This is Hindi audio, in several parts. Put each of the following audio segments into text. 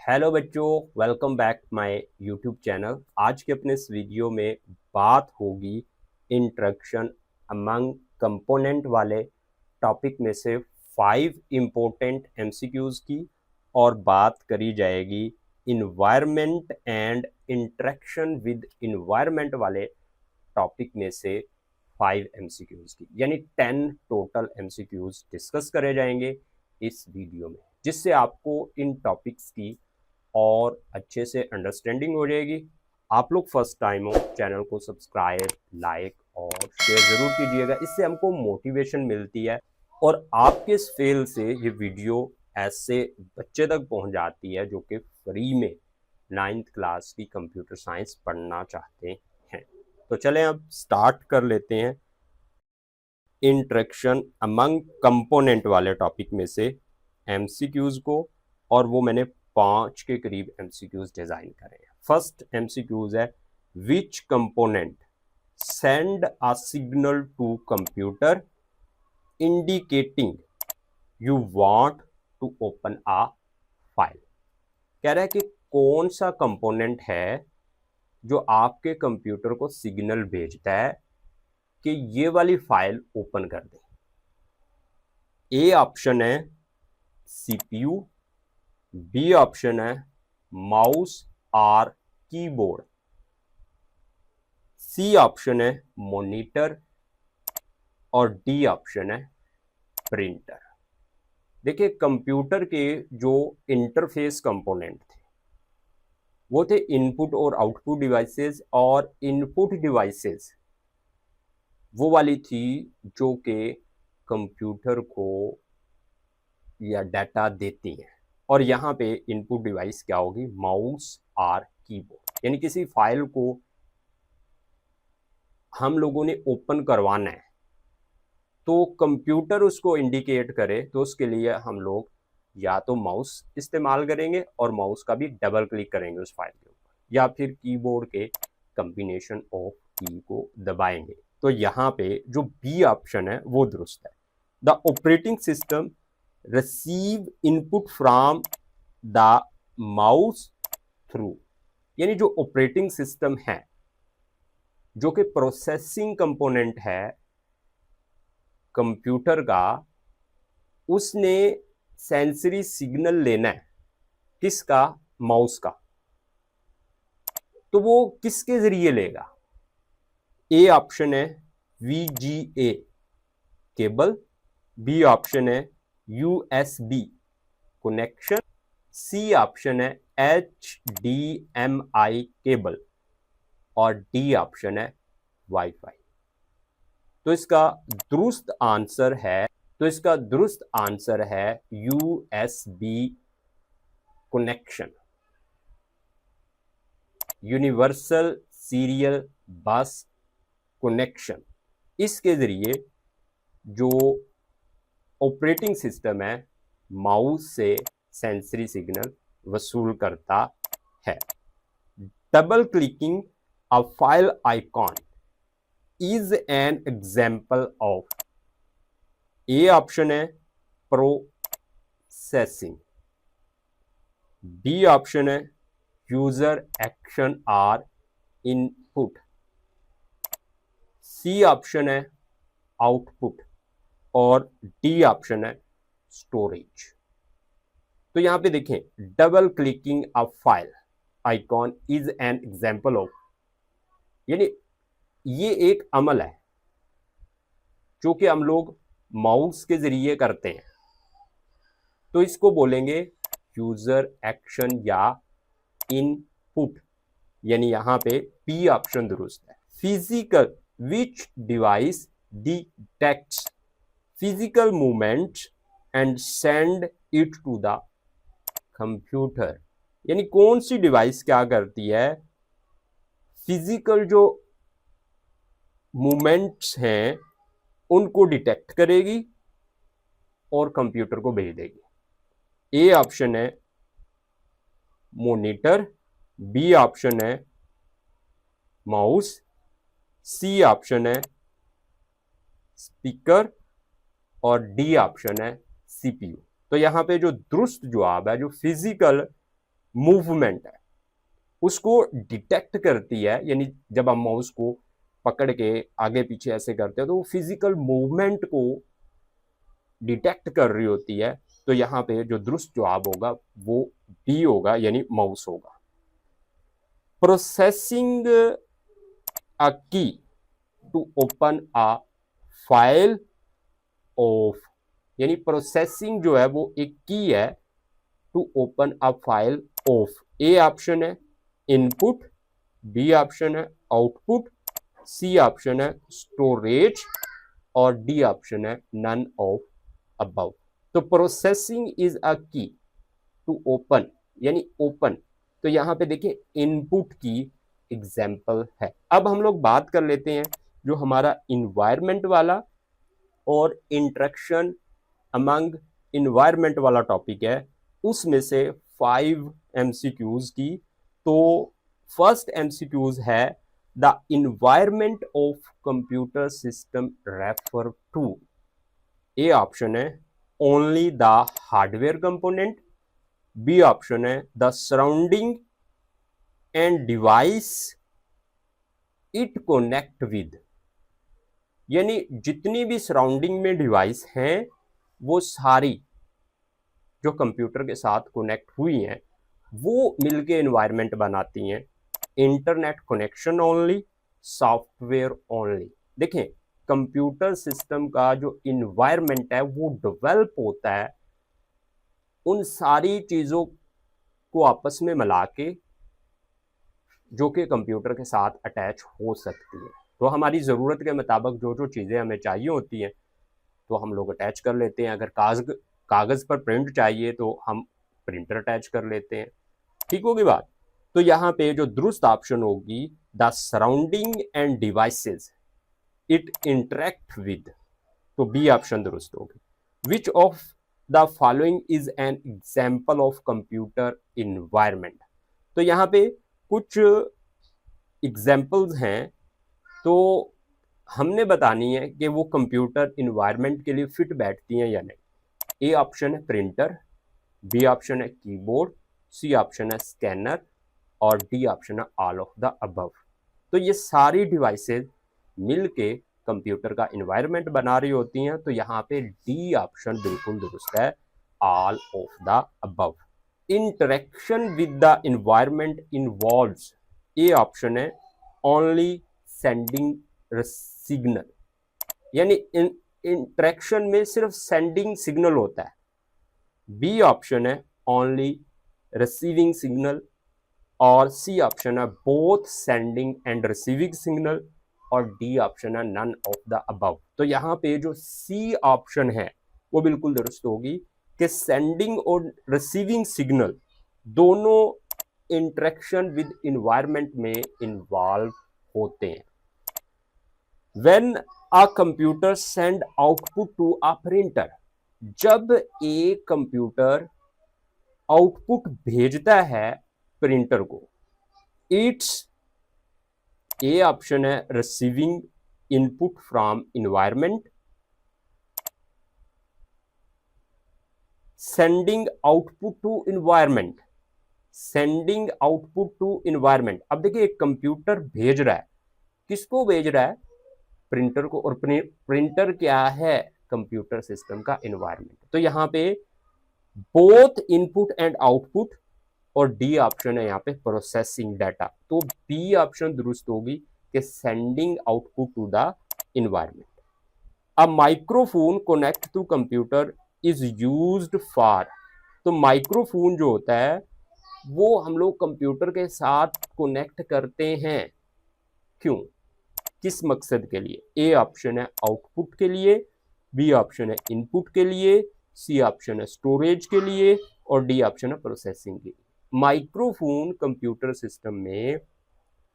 हेलो बच्चों, welcome back my YouTube channel. आज के अपने इस वीडियो में बात होगी इंट्रोडक्शन अमंग कंपोनेंट वाले टॉपिक में से 5 इम्पोर्टेंट एमसीक्यूज की, और बात करी जाएगी environment and interaction with environment वाले टॉपिक में से 5 एमसीक्यूज की, यानी 10 टोटल एमसीक्यूज डिस्कस करे जाएंगे इस वीडियो में, जिससे आपको इन टॉपिक्स की और अच्छे से अंडरस्टैंडिंग हो जाएगी। आप लोग फर्स्ट टाइम हो, चैनल को सब्सक्राइब, लाइक और शेयर ज़रूर कीजिएगा। इससे हमको मोटिवेशन मिलती है और आपके इस फेल से ये वीडियो ऐसे बच्चे तक पहुंच जाती है जो कि फ्री में 9th क्लास की कंप्यूटर साइंस पढ़ना चाहते हैं। तो चलें अब स्टार्ट कर लेते हैं इंट्रैक्शन अमंग कंपोनेंट वाले टॉपिक में से एमसीक्यूज को, और वो मैंने 5 के करीब एमसीक्यूज डिजाइन करे हैं। फर्स्ट एमसीक्यूज है, which component send a signal to computer indicating you want to open a file. कह रहा है कि कौन सा कंपोनेंट है जो आपके कंप्यूटर को सिग्नल भेजता है कि ये वाली फाइल ओपन कर दे। ए ऑप्शन है सीपीयू, बी ऑप्शन है माउस और कीबोर्ड, सी ऑप्शन है मॉनिटर और डी ऑप्शन है प्रिंटर। देखिए, कंप्यूटर के जो इंटरफेस कंपोनेंट थे वो थे इनपुट और आउटपुट डिवाइसेस, और इनपुट डिवाइसेस वो वाली थी जो कि कंप्यूटर को या डाटा देती हैं, और यहाँ पे इनपुट डिवाइस क्या होगी, माउस और कीबोर्ड। यानी किसी फाइल को हम लोगों ने ओपन करवाना है तो कंप्यूटर उसको इंडिकेट करे, तो उसके लिए हम लोग या तो माउस इस्तेमाल करेंगे और माउस का भी डबल क्लिक करेंगे उस फाइल के ऊपर, या फिर कीबोर्ड के कॉम्बिनेशन ऑफ की को दबाएंगे। तो यहाँ पे जो बी ऑप्शन है वो दुरुस्त है। The operating system receive input from the mouse through, यानी जो ऑपरेटिंग सिस्टम है, जो कि प्रोसेसिंग कंपोनेंट है कंप्यूटर का, उसने सेंसरी सिग्नल लेना है किसका, माउस का। तो वो किसके जरिए लेगा? ए ऑप्शन है VGA केबल, बी ऑप्शन है USB कनेक्शन, सी ऑप्शन है HDMI केबल, और डी ऑप्शन है वाईफाई। तो इसका दुरुस्त आंसर है USB connection, universal serial bus connection. इसके जरिए जो ऑपरेटिंग सिस्टम है माउस से सेंसरी सिग्नल वसूल करता है। Double clicking a file icon is an example of, A option है प्रोसेसिंग, बी ऑप्शन है user action or input, C option है आउटपुट, और डी ऑप्शन है स्टोरेज। तो यहां पे देखें, double clicking a file icon is an example of, यानी ये एक अमल है जो कि हम लोग माउस के जरिए करते हैं, तो इसको बोलेंगे यूजर एक्शन या इनपुट, यानी यहां पे पी ऑप्शन दुरुस्त है। Physical, which device detects physical movement and send it to the computer, यानी कौन सी डिवाइस क्या करती है, फिजिकल जो मूवमेंट्स हैं उनको डिटेक्ट करेगी और कंप्यूटर को भेज देगी। ए ऑप्शन है मॉनिटर, बी ऑप्शन है माउस, सी ऑप्शन है स्पीकर, और डी ऑप्शन है CPU। तो यहां पे जो दुरुस्त जवाब है, जो फिजिकल मूवमेंट है उसको डिटेक्ट करती है, यानी जब हम माउस को पकड़ के आगे पीछे ऐसे करते हैं तो वो फिजिकल मूवमेंट को डिटेक्ट कर रही होती है। तो यहाँ पे जो दुरुस्त जवाब होगा वो डी होगा, यानी माउस होगा। Processing a key to open a file of, यानी प्रोसेसिंग जो है वो एक की है to open a file of. A option है इनपुट, बी ऑप्शन है आउटपुट, सी ऑप्शन है स्टोरेज और डी ऑप्शन है नन ऑफ अबव। तो processing is a key to open, यानी ओपन। तो यहां पे देखिए इनपुट की एग्जाम्पल है। अब हम लोग बात कर लेते हैं जो हमारा इन्वायरमेंट वाला और इंटरेक्शन अमंग इन्वायरमेंट वाला टॉपिक है, उसमें से 5 MCQs की। तो फर्स्ट MCQs है the environment of computer system refer to. A option है only the hardware component, B option है the surrounding and device it connect with, यानी जितनी भी सराउंडिंग में डिवाइस हैं वो सारी जो कंप्यूटर के साथ कनेक्ट हुई हैं वो मिलके एनवायरनमेंट बनाती हैं। Internet connection only, software only. देखें कंप्यूटर सिस्टम का जो इन्वायरमेंट है वो डेवलप होता है उन सारी चीज़ों को आपस में मिला के जो कि कंप्यूटर के साथ अटैच हो सकती है। तो हमारी ज़रूरत के मुताबिक जो जो चीज़ें हमें चाहिए होती हैं तो हम लोग अटैच कर लेते हैं। अगर कागज़ पर प्रिंट चाहिए तो हम प्रिंटर अटैच कर लेते हैं। ठीक होगी बात। तो यहाँ पे जो दुरुस्त ऑप्शन होगी the surrounding end devices it interact with, तो बी ऑप्शन दुरुस्त होगी। Which of the following is an example of computer environment. तो यहाँ पे कुछ एग्जाम्पल्स हैं तो हमने बतानी है कि वो कंप्यूटर इन्वायरमेंट के लिए फिट बैठती हैं या नहीं। ए ऑप्शन है प्रिंटर, बी ऑप्शन है कीबोर्ड, सी ऑप्शन है स्कैनर और डी ऑप्शन है ऑल ऑफ द अबव। तो ये सारी डिवाइसेस मिलके कंप्यूटर का इन्वायरमेंट बना रही होती हैं। तो यहाँ पे डी ऑप्शन बिल्कुल दुरुस्त है, all of the above. Interaction with the environment involves, A option है ओनली सेंडिंग सिग्नल, यानी इंटरेक्शन में सिर्फ सेंडिंग सिग्नल होता है। बी ऑप्शन है ओनली रिसीविंग सिग्नल और सी ऑप्शन है both sending end receiving signal और डी ऑप्शन है नन ऑफ द अबव। तो यहाँ पे जो सी ऑप्शन है वो बिल्कुल दुरुस्त होगी कि सेंडिंग और रिसीविंग सिग्नल दोनों इंटरेक्शन विद इन्वायरमेंट में इन्वॉल्व होते हैं। When a computer send output to a printer, जब एक कंप्यूटर आउटपुट भेजता है प्रिंटर को, इट्स ए ऑप्शन है receiving input from environment, sending output to environment, sending output to environment. अब देखिए एक कंप्यूटर भेज रहा है, किसको भेज रहा है? प्रिंटर को। और प्रिंटर क्या है? कंप्यूटर सिस्टम का इन्वायरमेंट। तो यहाँ पे बोथ इनपुट एंड आउटपुट और डी ऑप्शन है यहाँ पे प्रोसेसिंग डाटा। तो बी ऑप्शन दुरुस्त होगी कि sending output to the environment. A microphone connect to computer is used for, तो माइक्रोफोन जो होता है वो हम लोग कंप्यूटर के साथ कनेक्ट करते हैं, क्यों, किस मकसद के लिए? ए ऑप्शन है आउटपुट के लिए, बी ऑप्शन है इनपुट के लिए, सी ऑप्शन है स्टोरेज के लिए और डी ऑप्शन है प्रोसेसिंग के लिए। माइक्रोफोन कंप्यूटर सिस्टम में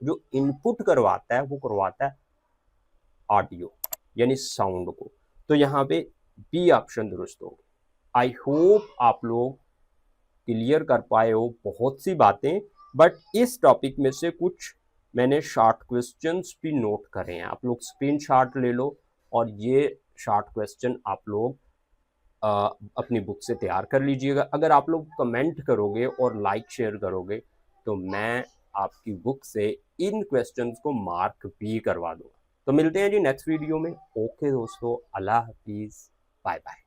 जो इनपुट करवाता है वो करवाता है ऑडियो यानी साउंड को। तो यहाँ पे बी ऑप्शन दुरुस्त होगा। आई होप आप लोग क्लियर कर पाए हो बहुत सी बातें, बट इस टॉपिक में से कुछ मैंने शॉर्ट क्वेश्चंस भी नोट करे हैं। आप लोग स्क्रीनशॉट ले लो और ये शॉर्ट क्वेश्चन आप लोग अपनी बुक से तैयार कर लीजिएगा। अगर आप लोग कमेंट करोगे और लाइक शेयर करोगे तो मैं आपकी बुक से इन क्वेश्चंस को मार्क भी करवा दूंगा। तो मिलते हैं जी नेक्स्ट वीडियो में। ओके दोस्तों, अल्लाह हाफिज़, बाय बाय।